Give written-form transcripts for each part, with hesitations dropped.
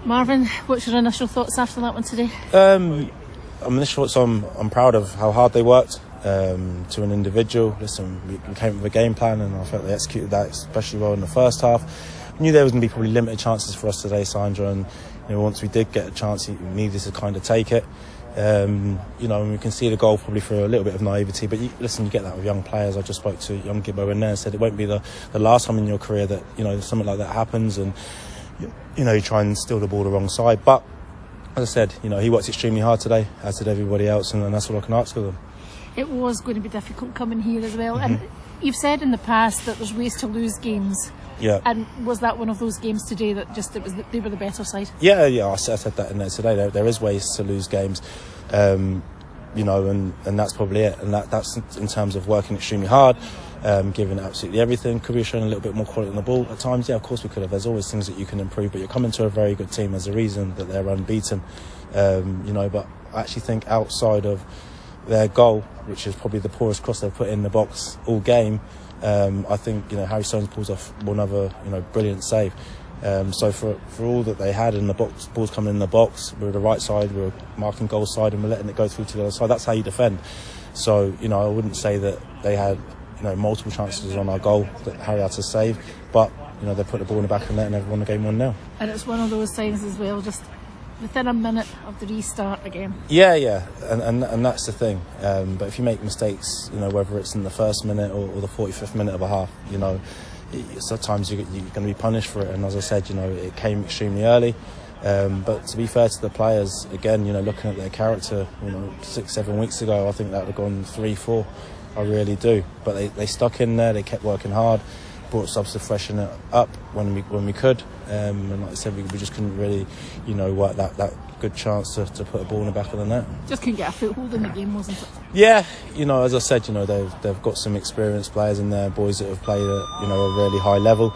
Marvin, what's your initial thoughts after that one today? Initial thoughts, I'm proud of how hard they worked. To an individual, listen, we came up with a game plan and I felt they executed that especially well in the first half. We knew there was going to be probably limited chances for us today, Sandra, and once we did get a chance, we needed to kind of take it. And we can see the goal probably for a little bit of naivety, but you get that with young players. I just spoke to young Gibbo in there and said it won't be the last time in your career that something like that happens, and you try and steal the ball the wrong side. But as I said, he worked extremely hard today, as did everybody else, and that's all I can ask of them. It was going to be difficult coming here as well, and you've said in the past that there's ways to lose games. Yeah. And was that one of those games today that they were the better side? Yeah. I said that in there today. There is ways to lose games, and that's probably it. And that's in terms of working extremely hard, giving absolutely everything. Could we have shown a little bit more quality on the ball at times? Yeah, of course we could have. There's always things that you can improve, but you're coming to a very good team. There's a reason that they're unbeaten, But I actually think outside of their goal, which is probably the poorest cross they've put in the box all game, I think Harry Stones pulls off another brilliant save. So for all that they had in the box, balls coming in the box, we were the right side, we were marking goal side, and we're letting it go through to the other side. That's how you defend. So I wouldn't say that they had multiple chances on our goal that Harry had to save, but they put the ball in the back of the net and everyone won the game 1-0. And it's one of those times as well, just within a minute of the restart again. Yeah, and that's the thing. But if you make mistakes, whether it's in the first minute or the 45th minute of a half, sometimes you're going to be punished for it. And as I said, it came extremely early. But to be fair to the players, again, looking at their character, 6-7 weeks ago, I think that would have gone 3-4. I really do. But they stuck in there. They kept working hard. Brought subs to freshen it up when we could, and like I said, we just couldn't really work that good chance to put a ball in the back of the net. Just couldn't get a foothold in the game, wasn't it? Yeah, as I said, they've got some experienced players in there, boys that have played at a really high level.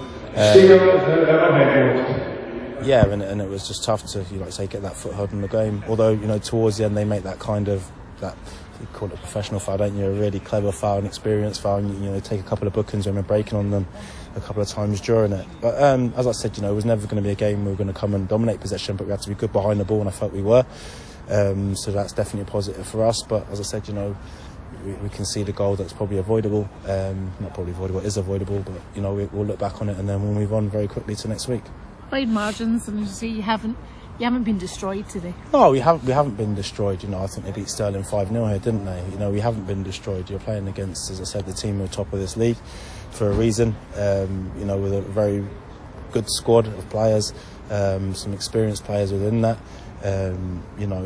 Yeah, and it was just tough to get that foothold in the game. Although towards the end they make that kind of that. You call it a professional foul, don't you? A really clever foul, an experienced foul, and take a couple of bookings when we're breaking on them a couple of times during it. But as I said, it was never going to be a game we were going to come and dominate possession, but we had to be good behind the ball, and I felt we were. So that's definitely a positive for us. But as I said, we can see the goal that's probably avoidable. Not probably avoidable, it is avoidable. But we'll look back on it and then we'll move on very quickly to next week. Wide margins, and you see you haven't been destroyed today. No, we haven't been destroyed. I think they beat Stirling 5-0 here, didn't they? We haven't been destroyed. You're playing against, as I said, the team who are top of this league for a reason. With a very good squad of players, some experienced players within that.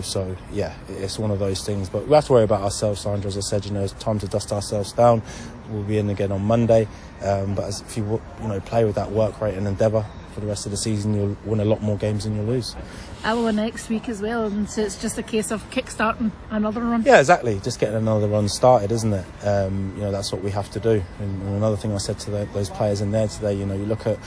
So yeah, it's one of those things. But we have to worry about ourselves, Sandra. As I said, it's time to dust ourselves down. We'll be in again on Monday. But if you play with that work rate and endeavour for the rest of the season, you'll win a lot more games than you'll lose. Alloa next week as well, and so it's just a case of kick-starting another run. Yeah, exactly. Just getting another run started, isn't it? That's what we have to do. And another thing I said to those players in there today, you look at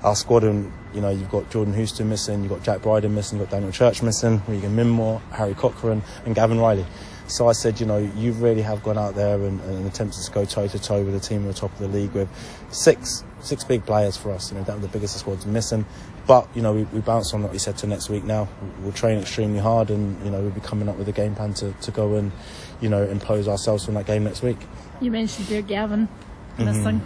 our squad and you've got Jordan Houston missing, you've got Jack Bryden missing, you've got Daniel Church missing, Regan Minmore, Harry Cochrane and Gavin Riley. So I said, you really have gone out there and attempted to go toe-to-toe with a team at the top of the league with six big players for us. That was the biggest squad's missing. But, we bounce on what we said to next week now. We'll train extremely hard and, we'll be coming up with a game plan to go and, impose ourselves from that game next week. You mentioned there Gavin missing.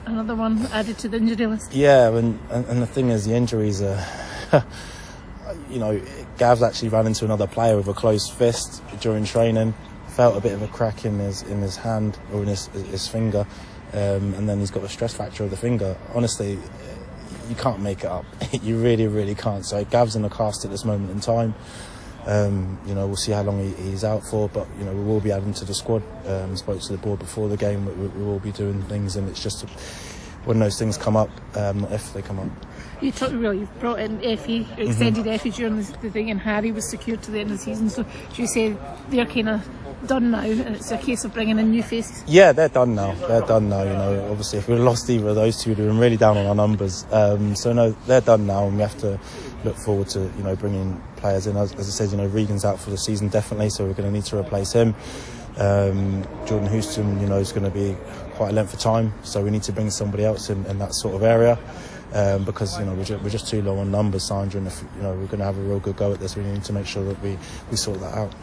Another one added to the injury list. Yeah, and the thing is, the injuries are... Gav's actually ran into another player with a closed fist during training, felt a bit of a crack in his hand or in his finger, and then he's got a stress fracture of the finger. Honestly, you can't make it up. You really, really can't. So Gav's in a cast at this moment in time. We'll see how long he's out for, but we will be adding to the squad. Spoke to the board before the game. We will be doing things, and it's just when those things come up, not if they come up. You've brought in Effie, extended Effie during the thing, and Harry was secured to the end of the season. So do you say they're kind of done now, and it's a case of bringing in new faces? Yeah, they're done now. Obviously, if we'd lost either of those two, we'd have been really down on our numbers. So no, they're done now, and we have to look forward to bringing players in. As I said, Regan's out for the season definitely, so we're going to need to replace him. Jordan Houston, is going to be quite a length of time, so we need to bring somebody else in that sort of area. because we're just too low on numbers, Sandra, and if we're going to have a real good go at this, we need to make sure that we sort that out.